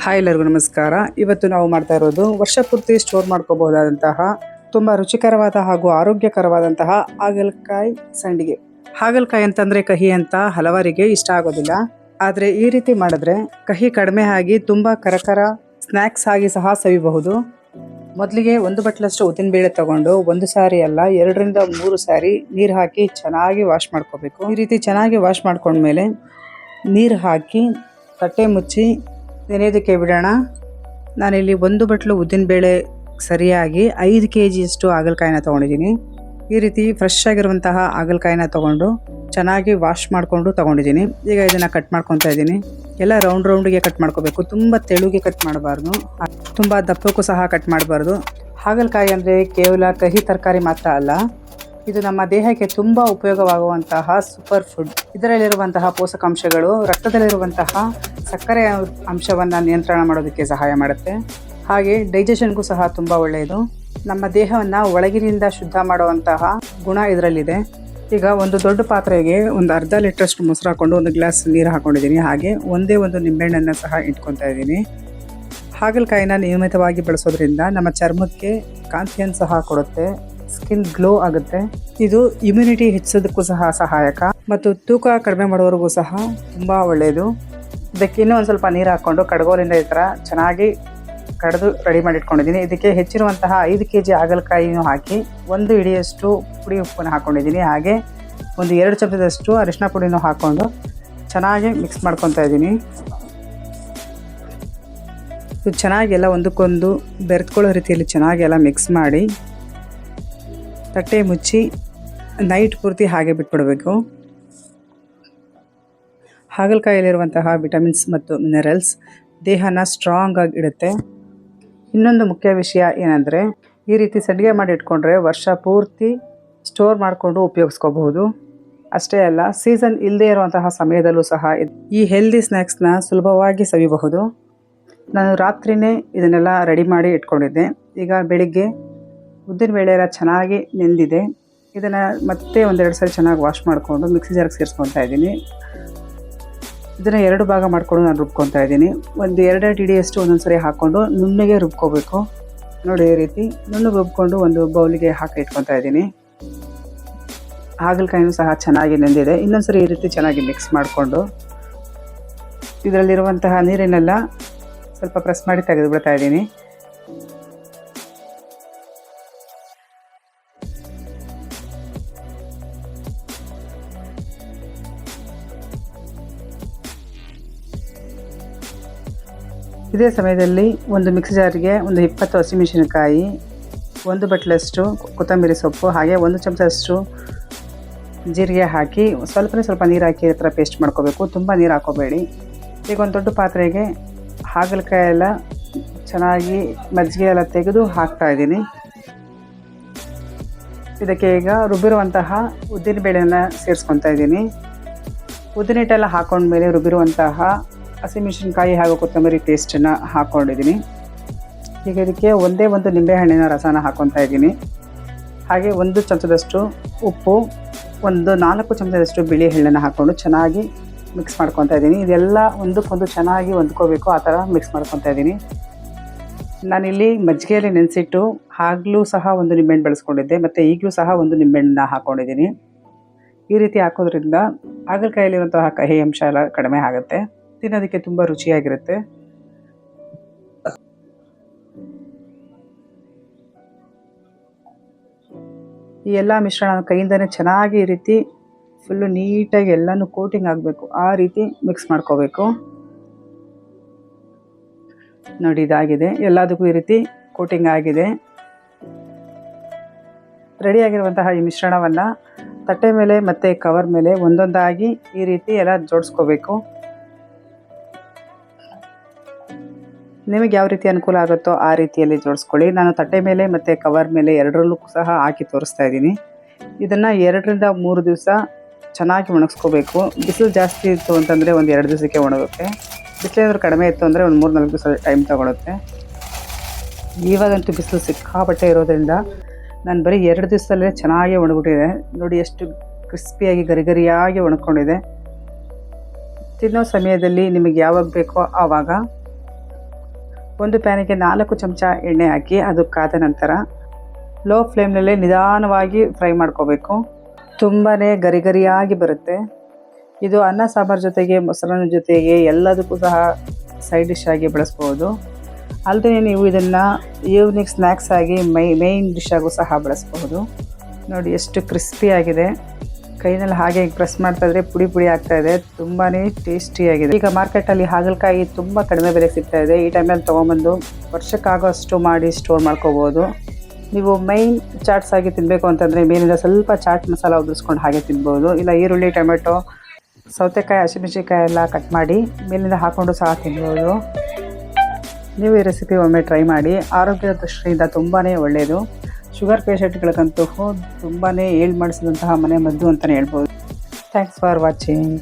Hi ಎಲ್ಲರಿಗೂ ನಮಸ್ಕಾರ. ಇವತ್ತು ನಾವು ಮಾಡ್ತಾ ಇರೋದು ವರ್ಷಪೂರ್ತಿ ಸ್ಟೋರ್ ಮಾಡ್ಕೋಬಹುದಾದಂತಹ ತುಂಬ ರುಚಿಕರವಾದ ಹಾಗೂ ಆರೋಗ್ಯಕರವಾದಂತಹ ಹಾಗಲಕಾಯಿ ಸಂಡಿಗೆ. ಹಾಗಲಕಾಯಿ ಅಂತಂದರೆ ಕಹಿ ಅಂತ ಹಲವರಿಗೆ ಇಷ್ಟ ಆಗೋದಿಲ್ಲ. ಆದರೆ ಈ ರೀತಿ ಮಾಡಿದ್ರೆ ಕಹಿ ಕಡಿಮೆ ಆಗಿ ತುಂಬ ಕರಕರ ಸ್ನ್ಯಾಕ್ಸ್ ಆಗಿ ಸಹ ಸವಿಬಹುದು. ಮೊದಲಿಗೆ 1 ಬಟ್ಲಷ್ಟು ಉದ್ದಿನಬೇಳೆ ತಗೊಂಡು 1 ಸಾರಿ ಅಲ್ಲ 2ರಿಂದ 3 ಸಾರಿ ನೀರು ಹಾಕಿ ಚೆನ್ನಾಗಿ ವಾಶ್ ಮಾಡ್ಕೋಬೇಕು. ಈ ರೀತಿ ಚೆನ್ನಾಗಿ ವಾಶ್ ಮಾಡ್ಕೊಂಡ್ಮೇಲೆ ನೀರು ಹಾಕಿ ತಟ್ಟೆ ಮುಚ್ಚಿ ನೆನೆಯೋದಕ್ಕೆ ಬಿಡೋಣ. ನಾನಿಲ್ಲಿ 1 ಬಟ್ಲು ಉದ್ದಿನಬೇಳೆ ಸರಿಯಾಗಿ 5 kgಯಷ್ಟು ಹಾಗಲಕಾಯಿನ ತೊಗೊಂಡಿದ್ದೀನಿ. ಈ ರೀತಿ ಫ್ರೆಶ್ ಆಗಿರುವಂತಹ ಹಾಗಲಕಾಯಿನ ತೊಗೊಂಡು ಚೆನ್ನಾಗಿ ವಾಶ್ ಮಾಡಿಕೊಂಡು ತೊಗೊಂಡಿದ್ದೀನಿ. ಈಗ ಇದನ್ನು ಕಟ್ ಮಾಡ್ಕೊತಾ ಇದ್ದೀನಿ. ಎಲ್ಲ ರೌಂಡ್ಗೆ ಕಟ್ ಮಾಡ್ಕೋಬೇಕು. ತುಂಬ ತೆಳುಗೆ ಕಟ್ ಮಾಡಬಾರ್ದು, ತುಂಬ ದಪ್ಪಕ್ಕೂ ಸಹ ಕಟ್ ಮಾಡಬಾರ್ದು. ಹಾಗಲಕಾಯಿ ಅಂದರೆ ಕೇವಲ ಕಹಿ ತರಕಾರಿ ಮಾತ್ರ ಅಲ್ಲ, ಇದು ನಮ್ಮ ದೇಹಕ್ಕೆ ತುಂಬ ಉಪಯೋಗವಾಗುವಂತಹ ಸೂಪರ್ ಫುಡ್. ಇದರಲ್ಲಿರುವಂತಹ ಪೋಷಕಾಂಶಗಳು ರಕ್ತದಲ್ಲಿರುವಂತಹ ಸಕ್ಕರೆ ಅಂಶವನ್ನು ನಿಯಂತ್ರಣ ಮಾಡೋದಕ್ಕೆ ಸಹಾಯ ಮಾಡುತ್ತೆ. ಹಾಗೆ ಡೈಜೆಷನ್ಗೂ ಸಹ ತುಂಬ ಒಳ್ಳೆಯದು. ನಮ್ಮ ದೇಹವನ್ನು ಒಳಗಿನಿಂದ ಶುದ್ಧ ಮಾಡುವಂತಹ ಗುಣ ಇದರಲ್ಲಿದೆ. ಈಗ ಒಂದು ದೊಡ್ಡ ಪಾತ್ರೆಗೆ ಒಂದು ಅರ್ಧ ಲೀಟ್ರಷ್ಟು ಮೊಸರು ಹಾಕ್ಕೊಂಡು 1 ಗ್ಲಾಸ್ ನೀರು ಹಾಕ್ಕೊಂಡಿದ್ದೀನಿ. ಹಾಗೆ ಒಂದೇ ಒಂದು ನಿಂಬೆಹಣ್ಣನ್ನು ಸಹ ಇಟ್ಕೊತಾ ಇದ್ದೀನಿ. ಹಾಗಲಕಾಯಿನ ನಿಯಮಿತವಾಗಿ ಬಳಸೋದ್ರಿಂದ ನಮ್ಮ ಚರ್ಮಕ್ಕೆ ಕಾಂತಿಯನ್ನು ಸಹ ಕೊಡುತ್ತೆ, ಸ್ಕಿನ್ ಗ್ಲೋ ಆಗುತ್ತೆ. ಇದು ಇಮ್ಯುನಿಟಿ ಹೆಚ್ಚೋದಕ್ಕೂ ಸಹ ಸಹಾಯಕ ಮತ್ತು ತೂಕ ಕಡಿಮೆ ಮಾಡೋರಿಗೂ ಸಹ ತುಂಬ ಒಳ್ಳೆಯದು. ಇದಕ್ಕೆ ಇನ್ನೂ ಒಂದು ಸ್ವಲ್ಪ ನೀರು ಹಾಕ್ಕೊಂಡು ಕಡಗೋಲಿಂದ ಈ ಥರ ಚೆನ್ನಾಗಿ ಕಡಿದು ರೆಡಿ ಮಾಡಿ ಇಟ್ಕೊಂಡಿದ್ದೀನಿ. ಇದಕ್ಕೆ ಹೆಚ್ಚಿರುವಂತಹ 5 kg ಹಾಗಲಕಾಯಿನೂ ಹಾಕಿ 1 ಹಿಡಿಯಷ್ಟು ಪುಡಿ ಉಪ್ಪನ್ನು ಹಾಕ್ಕೊಂಡಿದ್ದೀನಿ. ಹಾಗೆ ಒಂದು 2 ಚಮಚದಷ್ಟು ಅರಿಶಿನ ಪುಡಿನೂ ಹಾಕ್ಕೊಂಡು ಚೆನ್ನಾಗಿ ಮಿಕ್ಸ್ ಮಾಡ್ಕೊತಾ ಇದ್ದೀನಿ. ಇದು ಚೆನ್ನಾಗಿ ಎಲ್ಲ ಒಂದಕ್ಕೊಂದು ಬೆರೆತ್ಕೊಳ್ಳೋ ರೀತಿಯಲ್ಲಿ ಚೆನ್ನಾಗಿ ಎಲ್ಲ ಮಿಕ್ಸ್ ಮಾಡಿ ತಟ್ಟೆ ಮುಚ್ಚಿ ನೈಟ್ ಪೂರ್ತಿ ಹಾಗೆ ಬಿಟ್ಬಿಡಬೇಕು. ಹಾಗಲಕಾಯಿಯಲ್ಲಿರುವಂತಹ ವಿಟಮಿನ್ಸ್ ಮತ್ತು ಮಿನರಲ್ಸ್ ದೇಹನ ಸ್ಟ್ರಾಂಗ್ ಆಗಿ ಇಡುತ್ತೆ. ಇನ್ನೊಂದು ಮುಖ್ಯ ವಿಷಯ ಏನಂದರೆ, ಈ ರೀತಿ ಸಂಡಿಗೆ ಮಾಡಿ ಇಟ್ಕೊಂಡ್ರೆ ವರ್ಷ ಪೂರ್ತಿ ಸ್ಟೋರ್ ಮಾಡಿಕೊಂಡು ಉಪಯೋಗಿಸ್ಕೋಬಹುದು. ಅಷ್ಟೇ ಅಲ್ಲ, ಸೀಸನ್ ಇಲ್ಲದೆ ಇರುವಂತಹ ಸಮಯದಲ್ಲೂ ಸಹ ಈ ಹೆಲ್ದಿ ಸ್ನ್ಯಾಕ್ಸ್ನ ಸುಲಭವಾಗಿ ಸವಿಬಹುದು. ನಾನು ರಾತ್ರಿಯೇ ಇದನ್ನೆಲ್ಲ ರೆಡಿ ಮಾಡಿ ಇಟ್ಕೊಂಡಿದ್ದೆ. ಈಗ ಬೆಳಿಗ್ಗೆ ಉದ್ದಿನಬೇಳೆ ಎಲ್ಲ ಚೆನ್ನಾಗಿ ನೆಂದಿದೆ. ಇದನ್ನು ಮತ್ತೆ 1-2 ಸರಿ ಚೆನ್ನಾಗಿ ವಾಶ್ ಮಾಡಿಕೊಂಡು ಮಿಕ್ಸಿ ಜಾರ್ಗೆ ಸೇರಿಸ್ಕೊತಾ ಇದ್ದೀನಿ. ಇದನ್ನು 2 ಭಾಗ ಮಾಡಿಕೊಂಡು ನಾನು ರುಬ್ಕೊತಾ ಇದ್ದೀನಿ. ಒಂದು 2 ಹಿಡಿಯಷ್ಟು ಒಂದೊಂದು ಸರಿ ಹಾಕ್ಕೊಂಡು ನುಣ್ಣಗೆ ರುಬ್ಕೋಬೇಕು. ನೋಡಿ, ಈ ರೀತಿ ನುಣ್ಣಗೆ ರುಬ್ಕೊಂಡು ಒಂದು ಬೌಲಿಗೆ ಹಾಕಿ ಇಟ್ಕೊತಾ ಇದ್ದೀನಿ. ಹಾಗಲಕಾಯಿನೂ ಸಹ ಚೆನ್ನಾಗಿ ನೆಂದಿದೆ. ಇನ್ನೊಂದು ಸರಿ ಈ ರೀತಿ ಚೆನ್ನಾಗಿ ಮಿಕ್ಸ್ ಮಾಡಿಕೊಂಡು ಇದರಲ್ಲಿರುವಂತಹ ನೀರನ್ನೆಲ್ಲ ಸ್ವಲ್ಪ ಪ್ರೆಸ್ ಮಾಡಿ ತೆಗೆದು ಬಿಡ್ತಾ ಇದ್ದೀನಿ. ಇದೇ ಸಮಯದಲ್ಲಿ ಒಂದು ಮಿಕ್ಸಿ ಜಾರಿಗೆ ಒಂದು 20 ಹಸಿಮೆಣಸಿನಕಾಯಿ, 1 ಬಟ್ಲಷ್ಟು ಕೊತ್ತಂಬರಿ ಸೊಪ್ಪು, ಹಾಗೆ 1 ಚಮಚದಷ್ಟು ಜೀರಿಗೆ ಹಾಕಿ ಸ್ವಲ್ಪ ನೀರು ಹಾಕಿ ಈ ಥರ ಪೇಸ್ಟ್ ಮಾಡ್ಕೋಬೇಕು. ತುಂಬ ನೀರು ಹಾಕೋಬೇಡಿ. ಈಗ ಒಂದು ದೊಡ್ಡ ಪಾತ್ರೆಗೆ ಹಾಗಲಕಾಯಿ ಎಲ್ಲ ಚೆನ್ನಾಗಿ ಮಜ್ಜಿಗೆ ಎಲ್ಲ ತೆಗೆದು ಹಾಕ್ತಾ ಇದ್ದೀನಿ. ಇದಕ್ಕೆ ಈಗ ರುಬ್ಬಿರುವಂತಹ ಉದ್ದಿನಬೇಳೆಯನ್ನು ಸೇರಿಸ್ಕೊತಾ ಇದ್ದೀನಿ. ಉದ್ದಿನ ಹಿಟ್ಟೆಲ್ಲ ಹಾಕೊಂಡ್ಮೇಲೆ ರುಬ್ಬಿರುವಂತಹ ಹಸಿಮೆಣಸಿನಕಾಯಿ ಹಾಗೂ ಕೊತ್ತಂಬರಿ ಪೇಸ್ಟನ್ನು ಹಾಕ್ಕೊಂಡಿದ್ದೀನಿ. ಈಗ ಇದಕ್ಕೆ ಒಂದೇ ಒಂದು ನಿಂಬೆಹಣ್ಣಿನ ರಸನ ಹಾಕ್ಕೊತಾ ಇದ್ದೀನಿ. ಹಾಗೆ 1 ಚಮಚದಷ್ಟು ಉಪ್ಪು, ಒಂದು 4 ಚಮಚದಷ್ಟು ಬಿಳಿ ಎಳ್ಳನ್ನು ಹಾಕ್ಕೊಂಡು ಚೆನ್ನಾಗಿ ಮಿಕ್ಸ್ ಮಾಡ್ಕೊತಾ ಇದ್ದೀನಿ. ಇದೆಲ್ಲ ಒಂದಕ್ಕೊಂದು ಚೆನ್ನಾಗಿ ಹೊಂದ್ಕೋಬೇಕು, ಆ ಥರ ಮಿಕ್ಸ್ ಮಾಡ್ಕೊತಾ ಇದ್ದೀನಿ. ನಾನಿಲ್ಲಿ ಮಜ್ಜಿಗೆಯಲ್ಲಿ ನೆನೆಸಿಟ್ಟು ಆಗಲೂ ಸಹ 1 ನಿಂಬೆಹಣ್ಣು ಬಳಸ್ಕೊಂಡಿದ್ದೆ, ಮತ್ತು ಈಗಲೂ ಸಹ 1 ನಿಂಬೆಹಣ್ಣನ್ನ ಹಾಕ್ಕೊಂಡಿದ್ದೀನಿ. ಈ ರೀತಿ ಹಾಕೋದ್ರಿಂದ ಹಾಗಲಕಾಯಿಯಲ್ಲಿರುವಂತಹ ಕಹಿ ಅಂಶ ಎಲ್ಲ ಕಡಿಮೆ ಆಗುತ್ತೆ, ತಿನ್ನೋದಕ್ಕೆ ತುಂಬ ರುಚಿಯಾಗಿರುತ್ತೆ. ಈ ಎಲ್ಲ ಮಿಶ್ರಣ ಕೈಯಿಂದನೇ ಚೆನ್ನಾಗಿ ಈ ರೀತಿ ಫುಲ್ಲು ನೀಟಾಗಿ ಎಲ್ಲನೂ ಕೋಟಿಂಗ್ ಆಗಬೇಕು, ಆ ರೀತಿ ಮಿಕ್ಸ್ ಮಾಡ್ಕೋಬೇಕು. ನೋಡಿ, ಇದಾಗಿದೆ. ಎಲ್ಲದಕ್ಕೂ ಈ ರೀತಿ ಕೋಟಿಂಗ್ ಆಗಿದೆ. ರೆಡಿಯಾಗಿರುವಂತಹ ಈ ಮಿಶ್ರಣವನ್ನು ತಟ್ಟೆ ಮೇಲೆ ಮತ್ತು ಕವರ್ ಮೇಲೆ ಒಂದೊಂದಾಗಿ ಈ ರೀತಿ ಎಲ್ಲ ಜೋಡಿಸ್ಕೋಬೇಕು. ನಿಮಗೆ ಯಾವ ರೀತಿ ಅನುಕೂಲ ಆಗುತ್ತೋ ಆ ರೀತಿಯಲ್ಲಿ ಜೋಡಿಸ್ಕೊಳ್ಳಿ. ನಾನು ತಟ್ಟೆ ಮೇಲೆ ಮತ್ತು ಕವರ್ ಮೇಲೆ ಎರಡರಲ್ಲೂ ಸಹ ಹಾಕಿ ತೋರಿಸ್ತಾ ಇದ್ದೀನಿ. ಇದನ್ನು 2ರಿಂದ 3 ದಿವಸ ಚೆನ್ನಾಗಿ ಒಣಗಿಸ್ಕೋಬೇಕು. ಬಿಸಿಲು ಜಾಸ್ತಿ ಇತ್ತು ಅಂತಂದರೆ ಒಂದು 2 ದಿವಸಕ್ಕೆ ಒಣಗುತ್ತೆ. ಬಿಸಿಲೇನಾದರೂ ಕಡಿಮೆ ಇತ್ತು ಅಂದರೆ ಒಂದು 3-4 ದಿವಸ ಟೈಮ್ ತೊಗೊಳುತ್ತೆ. ಇವಾಗಂತೂ ಬಿಸಿಲು ಸಿಕ್ಕಾಪಟ್ಟೆ ಇರೋದ್ರಿಂದ ನಾನು ಬರೀ 2 ದಿವಸದಲ್ಲೇ ಚೆನ್ನಾಗಿ ಒಣಗಿಬಿಟ್ಟಿದೆ. ನೋಡಿ, ಎಷ್ಟು ಕ್ರಿಸ್ಪಿಯಾಗಿ ಗರಿಗರಿಯಾಗಿ ಒಣಕೊಂಡಿದೆ. ತಿನ್ನೋ ಸಮಯದಲ್ಲಿ ನಿಮಗೆ ಯಾವಾಗ ಬೇಕೋ ಆವಾಗ ಒಂದು ಪ್ಯಾನಿಗೆ 4 ಚಮಚ ಎಣ್ಣೆ ಹಾಕಿ ಅದು ಕಾದ ನಂತರ ಲೋ ಫ್ಲೇಮ್ನಲ್ಲೇ ನಿಧಾನವಾಗಿ ಫ್ರೈ ಮಾಡ್ಕೋಬೇಕು. ತುಂಬಾ ಗರಿ ಗರಿಯಾಗಿ ಬರುತ್ತೆ. ಇದು ಅನ್ನ ಸಾಂಬಾರು ಜೊತೆಗೆ, ಮೊಸರನ್ನ ಜೊತೆಗೆ ಎಲ್ಲದಕ್ಕೂ ಸಹ ಸೈಡ್ ಡಿಶ್ ಆಗಿ ಬಳಸ್ಬೋದು. ಅಲ್ಲದೆ ನೀವು ಇದನ್ನು ಈವ್ನಿಂಗ್ ಸ್ನ್ಯಾಕ್ಸ್ ಆಗಿ ಮೈನ್ ಡಿಶ್ ಆಗು ಸಹ ಬಳಸಬಹುದು. ನೋಡಿ ಎಷ್ಟು ಕ್ರಿಸ್ಪಿಯಾಗಿದೆ. ಕೈನಲ್ಲಿ ಹಾಗೆ ಪ್ರೆಸ್ ಮಾಡ್ತಾ ಇದ್ರೆ ಪುಡಿ ಪುಡಿ ಆಗ್ತಾ ಇದೆ. ತುಂಬಾ ಟೇಸ್ಟಿಯಾಗಿದೆ. ಈಗ ಮಾರ್ಕೆಟಲ್ಲಿ ಹಾಗಲಕಾಯಿ ತುಂಬ ಕಡಿಮೆ ಬೆಲೆಗೆ ಸಿಗ್ತಾ ಇದೆ. ಈ ಟೈಮಲ್ಲಿ ತೊಗೊಂಬಂದು ವರ್ಷಕ್ಕಾಗೋಷ್ಟು ಮಾಡಿ ಸ್ಟೋರ್ ಮಾಡ್ಕೋಬೋದು. ನೀವು ಮೈನ್ ಚಾಟ್ಸ್ ಆಗಿ ತಿನ್ನಬೇಕು ಅಂತಂದರೆ ಮೇಲಿಂದ ಸ್ವಲ್ಪ ಚಾಟ್ ಮಸಾಲ ಉದುರಿಸ್ಕೊಂಡು ಹಾಗೆ ತಿನ್ಬೋದು. ಇಲ್ಲ ಈರುಳ್ಳಿ, ಟೊಮೆಟೊ, ಸೌತೆಕಾಯಿ, ಹಸಿಮೆಣಸಿನ್ಕಾಯಿ ಎಲ್ಲ ಕಟ್ ಮಾಡಿ ಮೇಲಿಂದ ಹಾಕ್ಕೊಂಡು ಸಹ ತಿನ್ಬೋದು. ನೀವು ಈ ರೆಸಿಪಿ ಒಮ್ಮೆ ಟ್ರೈ ಮಾಡಿ. ಆರೋಗ್ಯದ ದೃಷ್ಟಿಯಿಂದ ತುಂಬಾ ಒಳ್ಳೆಯದು. ಶುಗರ್ ಪೇಷಂಟ್ಗಳಿಗಂತೂ ತುಂಬಾ ಮಾಡಿಸಿದಂತಹ ಮನೆ ಮದ್ದು ಅಂತಲೇ ಹೇಳ್ಬೋದು. Thanks for watching.